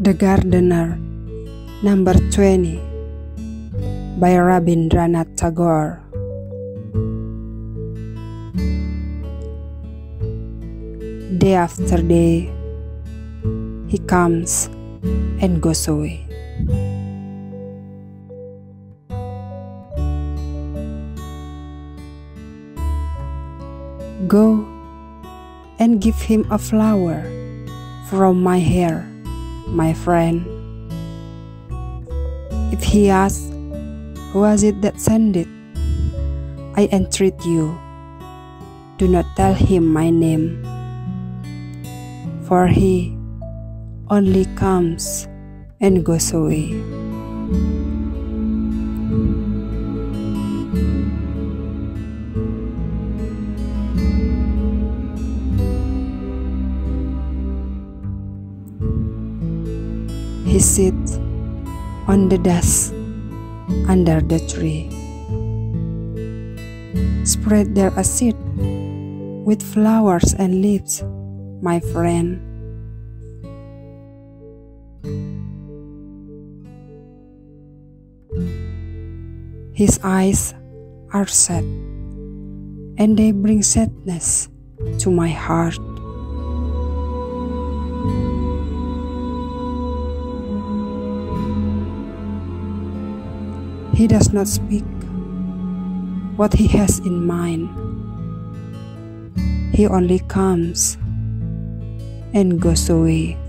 The Gardener, number 20, by Rabindranath Tagore. Day after day, he comes and goes away. Go and give him a flower from my hair, my friend. If he asks, who was it that sent it? I entreat you, do not tell him my name, for he only comes and goes away. He sits on the desk under the tree. Spread there a seat with flowers and leaves, my friend. His eyes are sad, and they bring sadness to my heart. He does not speak what he has in mind. He only comes and goes away.